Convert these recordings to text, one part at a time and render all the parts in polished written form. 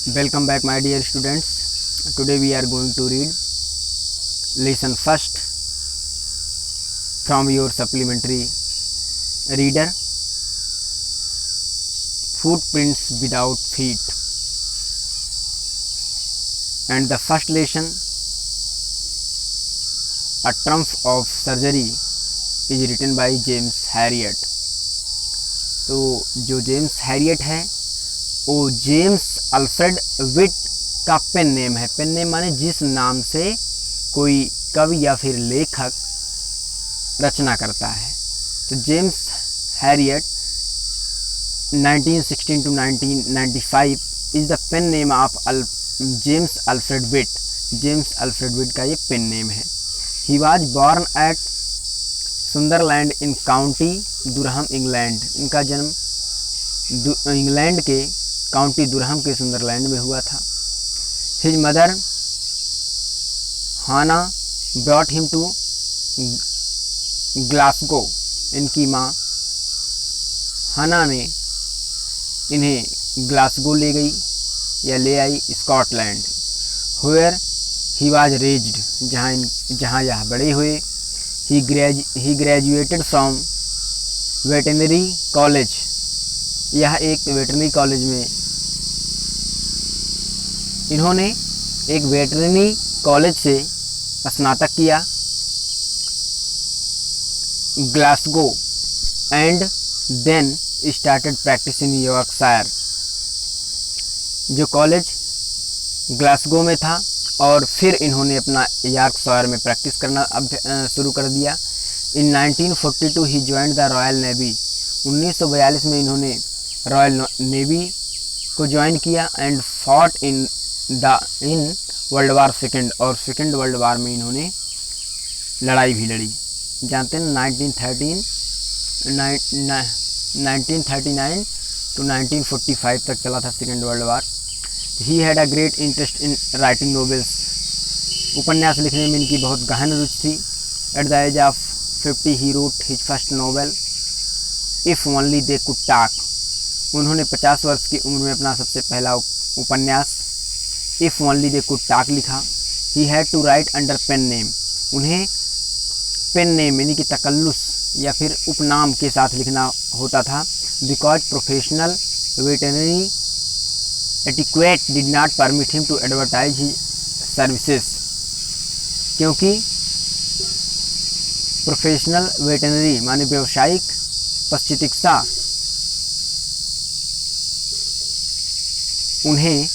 Welcome back my dear students. Today we are going to read lesson first from your supplementary reader, Footprints Without Feet. And the first lesson, A Triumph of Surgery, is written by James Herriot. तो जो James Harriet है वो James Alfred Wight का pen name है। Pen name माने जिस नाम से कोई कवि या फिर लेखक रचना करता है। तो James Herriot 1916 to 1995 is the pen name of James Alfred Wight. James Alfred Wight का ये पेन नेम है। He was born at Sunderland in County Durham, England. इनका जन्म इंग्लैंड के काउंटी दुरहम के सुंदरलैंड में हुआ था। His mother Hannah brought him to Glasgow. इनकी माँ हाना ने इन्हें ग्लासगो ले गई या ले आई, Scotland. Where he was raised, जहाँ यह बड़े हुए। He graduated from veterinary college. यह एक वेटरनरी कॉलेज में इन्होंने एक वेटरनरी कॉलेज से स्नातक किया, Glasgow, and then started practice in Yorkshire. जो कॉलेज ग्लासगो में था और फिर इन्होंने अपना यॉर्कशायर में प्रैक्टिस करना शुरू कर दिया। इन 1942 he joined the royal navy. 1942 में इन्होंने रॉयल नेवी को ज्वाइन किया and fought in world war second, और सेकेंड वर्ल्ड वार में इन्होंने लड़ाई भी लड़ी। जानते हैं 1939 to 1945 तक चला था second world war. He had a great interest in writing novels. उपन्यास लिखने में इनकी बहुत गहन रुचि थी। At the age of 50 he wrote his first novel if only they could talk. उन्होंने 50 वर्ष की उम्र में अपना सबसे पहला उपन्यास if only they could talk लिखा। He had to write under pen name. उन्हें पेन नेम यानी कि तकल्लुस या फिर उपनाम के साथ लिखना होता था। Because professional veterinary etiquette did not permit him to advertise his services. क्योंकि प्रोफेशनल वेटरनरी माने व्यावसायिक पशु चिकित्सा उन्हें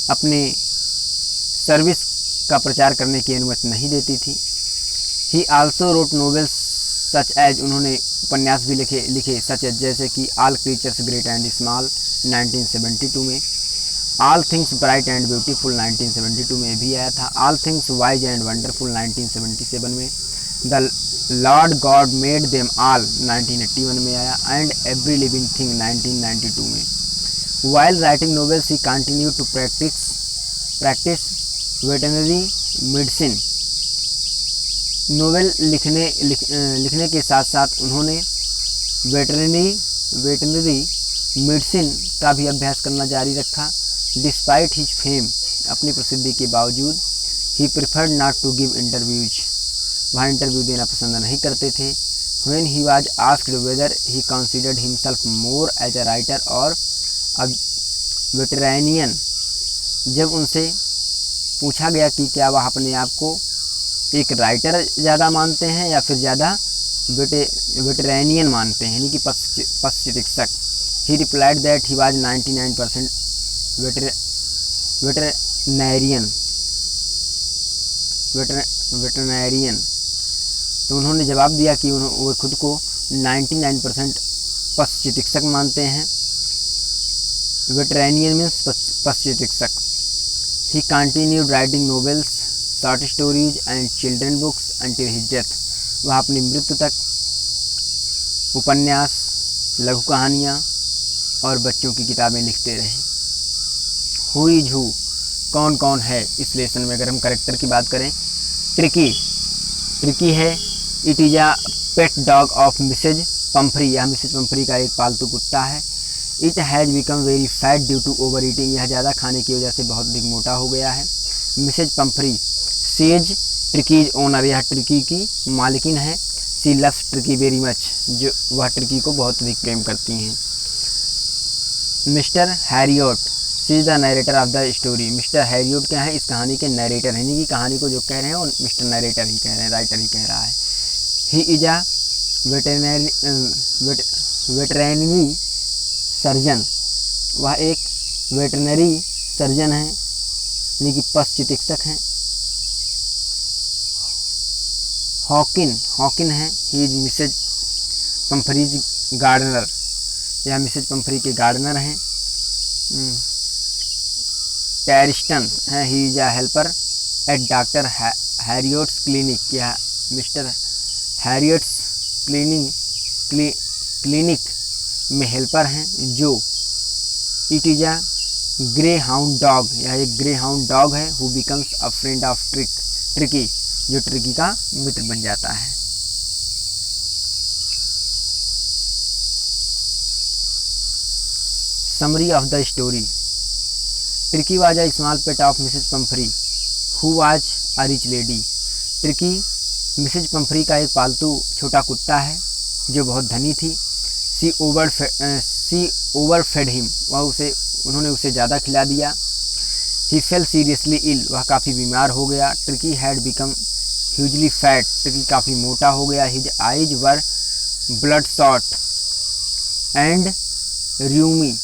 अपने सर्विस का प्रचार करने की अनुमति नहीं देती थी। He also wrote novels such as. उन्होंने उपन्यास भी लिखे सच एज जैसे कि all creatures great and small 1972 में, all things bright and beautiful 1972 में भी आया था, all things wise and wonderful 1977 में, the Lord God made them all 1981 में आया, एंड एवरी लिविंग थिंग 1992 में। While writing novels he continue to practice veterinary medicine. Novel लिखने के साथ साथ उन्होंने वेटरनरी मेडिसिन का भी अभ्यास करना जारी रखा। डिस्पाइट हिज फेम, अपनी प्रसिद्धि के बावजूद, he preferred not to give interviews, वहाँ इंटरव्यू देना पसंद नहीं करते थे। When he was asked whether he considered himself more as a writer और अ वेटरैनियन, जब उनसे पूछा गया कि क्या वह अपने आप को एक राइटर ज़्यादा मानते हैं या फिर ज़्यादा वेटरैनियन मानते हैं, यानी कि पशु चिकित्सक। ही रिप्लाइड दैट ही वाज 99% वेटरनैरियन। तो उन्होंने जवाब दिया कि वो खुद को 99% पशु चिकित्सक मानते हैं। वेटरैनियन मीन्स पशु चिकित्सक। ही continued writing novels, short stories and children books until his death. वह अपनी मृत्यु तक उपन्यास, लघु कहानियाँ और बच्चों की किताबें लिखते रहे। हु इज हु, कौन कौन है। इस लेसन में अगर हम करेक्टर की बात करें, ट्रिकी है। It is a pet dog of Mrs Pumphrey. यह मिसेज पम्फ्री का एक पालतू कुत्ता है। It has become very fat due to over eating, यह ज़्यादा खाने की वजह से बहुत अधिक मोटा हो गया है। Mrs Pumphrey says Tricki's owner, यह ट्रिकी की मालिकिन है। She loves Tricki very much, जो वह ट्रिकी को बहुत अधिक प्रेम करती हैं। Mr Herriot she is the narrator of the story, Mr Herriot क्या है, इस कहानी के नरेटर हैं, यानी कि कहानी को जो कह रहे हैं वो मिस्टर नरेटर ही कह रहे हैं, राइटर ही कह रहा है। He is a veterinary surgeon, वह एक वेटरनरी सर्जन है, यानी कि पशु चिकित्सक हैं। हॉकिन है, he is Mrs Pumphrey's gardener, यह मिसेज पंफ्री के गार्डनर हैं। टैरिस्टन है, he is a helper at doctor Herriot's clinic, यह मिस्टर हैरियट्स क्लिनिक में हेल्पर हैं। जो it is a greyhound dog, यह एक ग्रे हाउंड डॉग है। Who becomes a friend of Tricki, जो ट्रिकी का मित्र बन जाता है। Summary of the story, Tricki was a small pet of Mrs Pomfrey who was a rich lady, Tricki Mrs Pumphrey का एक पालतू छोटा कुत्ता है जो बहुत धनी थी। सी ओवरफेड हिम, उन्होंने उसे ज़्यादा खिला दिया। ही फेल सीरियसली इल, वह काफ़ी बीमार हो गया। Tricki had become hugely fat, Tricki काफ़ी मोटा हो गया। His eyes were bloodshot and rheumy,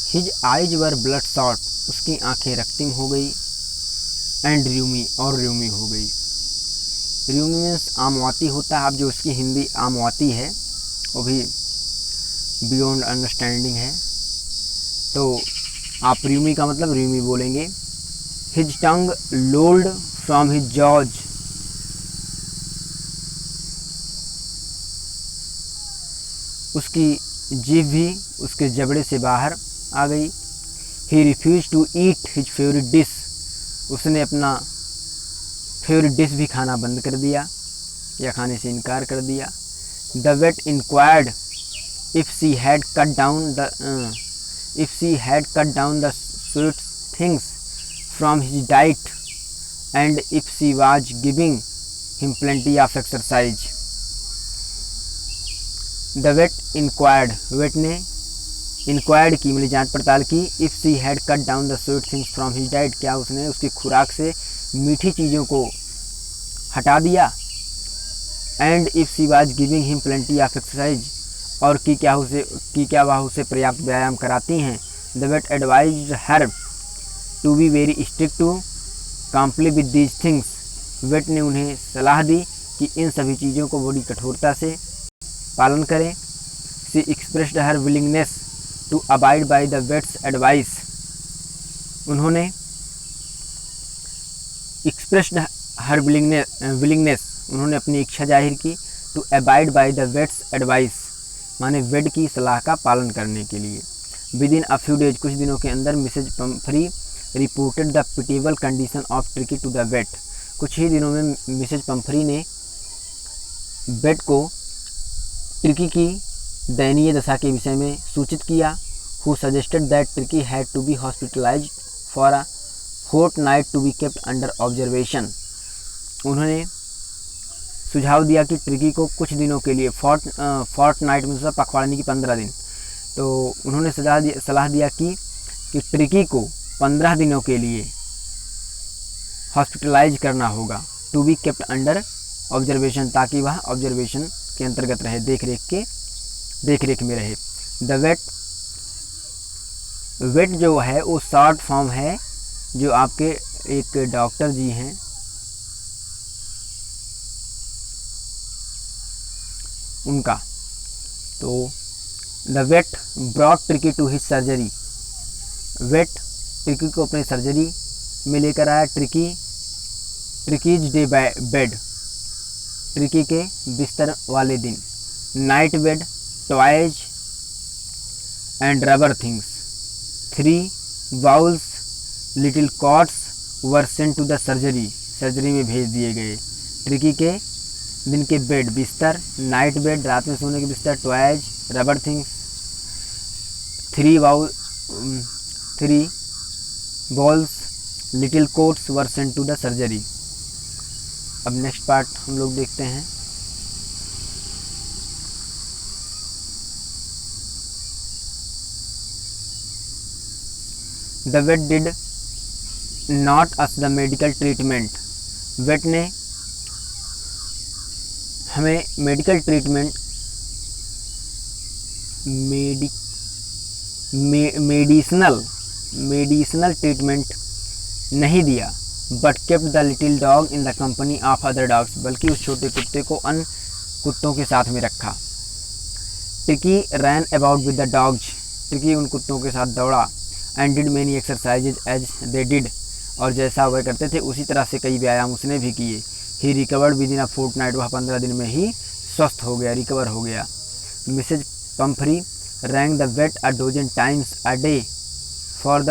his eyes were bloodshot, उसकी आंखें रक्तिम हो गई। एंड र्यूमी, और र्यूमी हो गई। र्यूमी मीन्स आमवाती होता है, अब जो उसकी हिंदी आमवाती है वो भी बियॉन्ड अंडरस्टैंडिंग है, तो आप र्यूमी का मतलब र्यूमी बोलेंगे। His tongue lolled from his jaws, उसकी जीभ भी उसके जबड़े से बाहर आ गई। He refuse to eat his favourite dish, उसने अपना फेवरेट डिश भी खाना बंद कर दिया या खाने से इनकार कर दिया। The vet inquired if she had cut down the sweet things from his diet and if she was giving him plenty of exercise. The vet inquired, vet ने इंक्वायर्ड की मतलब जांच पड़ताल की। If she had cut down the sweet things from his diet, क्या उसने उसकी खुराक से मीठी चीज़ों को हटा दिया। And if she was giving him plenty of exercise, और कि क्या वह उसे पर्याप्त व्यायाम कराती हैं। The vet advised her to be very strict to comply with these things, vet ने उन्हें सलाह दी कि इन सभी चीज़ों को बड़ी कठोरता से पालन करें। She expressed her willingness to abide by the vet's advice, उन्होंने एक्सप्रेस्ड हर विलिंगनेस, उन्होंने अपनी इच्छा जाहिर की। To abide by the vet's advice माने वेट की सलाह का पालन करने के लिए। Within a few days, कुछ दिनों के अंदर Mrs Pumphrey reported the pitiable condition of Tricki to the vet, कुछ ही दिनों में मिसेज पंफ्री ने वेट को ट्रिकी की दयनीय दशा के विषय में सूचित किया। Who suggested that Tricki had to be hospitalised for a fortnight to be kept under observation, उन्होंने सुझाव दिया कि ट्रिकी को कुछ दिनों के लिए फोर्टनाइट मतलब पखवाड़े की 15 दिन, तो उन्होंने सलाह दिया कि ट्रिकी को 15 दिनों के लिए हॉस्पिटलाइज करना होगा। To be kept under observation, ताकि वह ऑब्जर्वेशन के अंतर्गत रहे, देख रेख में रहे। द वेट जो है वो शॉर्ट फॉर्म है, जो आपके एक डॉक्टर जी हैं उनका। तो the vet brought Tricki to his surgery, vet Tricki को अपने सर्जरी में लेकर आया। ट्रिकीज डे बेड, ट्रिकी के बिस्तर वाले दिन। Night bed, toys and rubber things. 3 bowls little cots were sent to the surgery में भेज दिए गए। ट्रिकी के दिन के बेड, बिस्तर, नाइट बेड रात में सोने के बिस्तर, toys rubber things. 3 balls little coats were sent to the surgery. अब नेक्स्ट पार्ट हम लोग देखते हैं। The vet did not us the medical treatment. Vet ने हमें मेडिकल ट्रीटमेंट मेडिसिनल ट्रीटमेंट नहीं दिया, but kept the little dog in the company of other dogs, बल्कि उस छोटे कुत्ते को अन्य कुत्तों के साथ में रखा। Tricky ran about with the dogs, Tricky उन कुत्तों के साथ दौड़ा। And did many exercises as they did, और जैसा वह करते थे उसी तरह से कई व्यायाम उसने भी किए। He recovered within a fortnight, वह 15 दिन में ही स्वस्थ हो गया, रिकवर हो गया। Mrs Pumphrey rang the vet a dozen times a day for the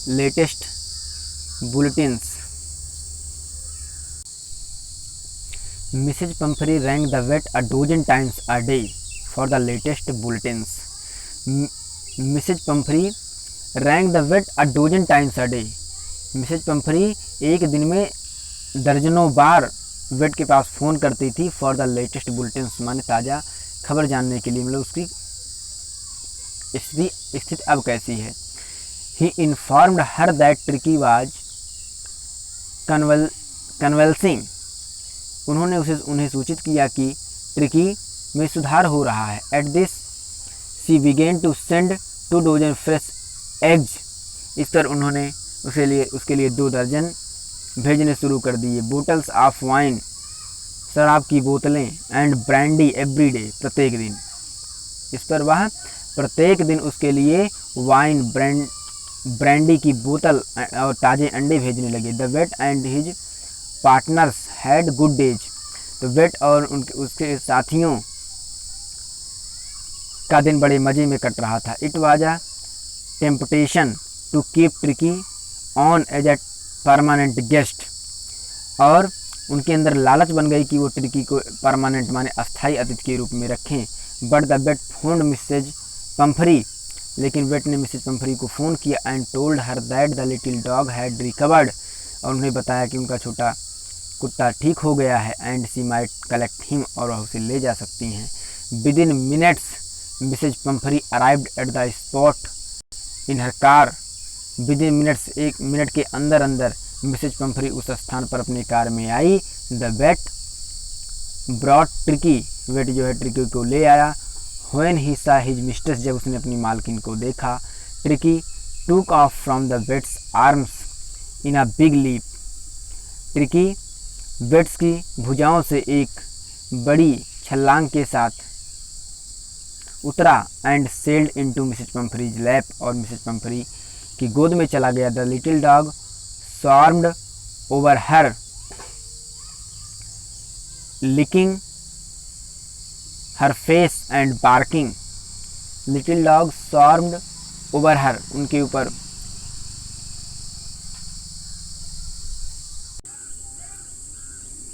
latest bulletins. Mrs Pumphrey rang the vet a dozen times a day for the latest bulletins. Mrs Pumphrey rang the vet a dozen times a day. Mrs Pumphrey एक दिन में दर्जनों बार wait के पास phone करती थी for the latest bulletins, माने ताज़ा खबर जानने के लिए, मतलब उसकी स्थिति अब कैसी है। He informed her that Tricki was convalescing, उन्होंने उन्हें सूचित किया कि ट्रिकी में सुधार हो रहा है। At this she began to send 2 dozen fresh eggs, इस पर उन्होंने उसके लिए 2 दर्जन भेजने शुरू कर दिए। बोटल्स ऑफ वाइन, शराब की बोतलें, एंड ब्रांडी एवरी डे, प्रत्येक दिन। इस पर वह प्रत्येक दिन उसके लिए वाइन, ब्रांडी की बोतल और ताज़े अंडे भेजने लगे। The vet and his partners had good days, तो वेट और उसके साथियों का दिन बड़े मज़े में कट रहा था। It was a temptation to keep Tricky on as a permanent guest, और उनके अंदर लालच बन गई कि वो ट्रिकी को परमानेंट माने अस्थाई अतिथि के रूप में रखें। But the vet phoned Mrs Pumphrey, लेकिन वेट ने मिसेज पम्फ्री को फ़ोन किया। And told her that the little dog had recovered, और उन्हें बताया कि उनका छोटा कुत्ता ठीक हो गया है। And she might collect him, और वह उसे ले जा सकती हैं। Within minutes Mrs Pumphrey arrived at the spot in her car. Within minutes, 1 minute के अंदर अंदर मिसेज पम्फ्री उस स्थान पर अपनी कार में आई। The vet brought Tricki, vet जो है ट्रिकी को ले आया। व्हेन ही सा हिज मिस्ट्रेस, जब उसने अपनी मालकिन को देखा। Tricki took off from the vet's arms in a big leap, Tricki vet's की भुजाओं से एक बड़ी छलांग के साथ उतरा। And sailed into Mrs Pumphrey's lap, और मिसेज पम्फ्री की गोद में चला गया। The little dog swarmed over her, licking her face and barking. Little dog swarmed over her, उनके ऊपर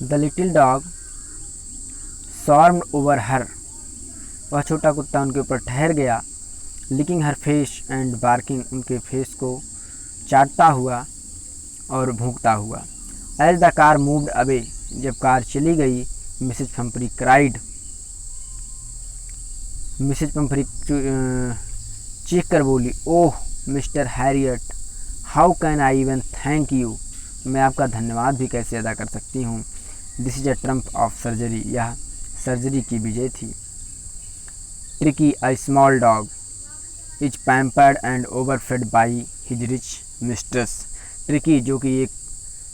The little dog swarmed over her, वह छोटा कुत्ता उनके ऊपर ठहर गया। licking her face and barking, उनके फेस को चाटता हुआ और भौंकता हुआ। As the car moved away, जब कार चली गई, Mrs Pumphrey cried, Mrs Pumphrey चीख कर बोली, oh mister Herriot, how can I even thank you, मैं आपका धन्यवाद भी कैसे अदा कर सकती हूँ। This is a triumph of surgery, यह सर्जरी की विजय थी। Tricki a small dog is pampered and overfed by his rich mistress, Tricki जो कि एक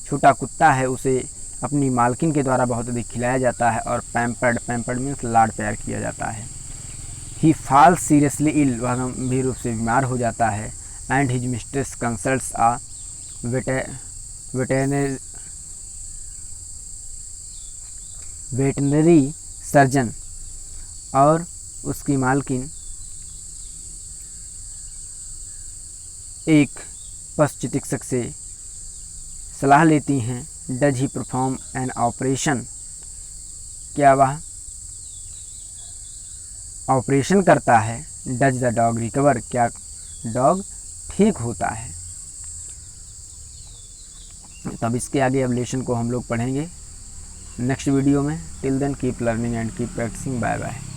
छोटा कुत्ता है, उसे अपनी मालकिन के द्वारा बहुत अधिक खिलाया जाता है, और पैम्पर्ड मीन्स लाड प्यार किया जाता है। ही फॉल्स सीरियसली इल, वह गंभीर रूप से बीमार हो जाता है। And his mistress consults a veterinary surgeon, और उसकी मालकिन एक पशु चिकित्सक से सलाह लेती हैं। Does he perform an operation, क्या वह ऑपरेशन करता है, डज द डॉग रिकवर, क्या डॉग ठीक होता है। तब इसके आगे अब लेसन को हम लोग पढ़ेंगे नेक्स्ट वीडियो में। Till then keep learning and keep practising. Bye bye.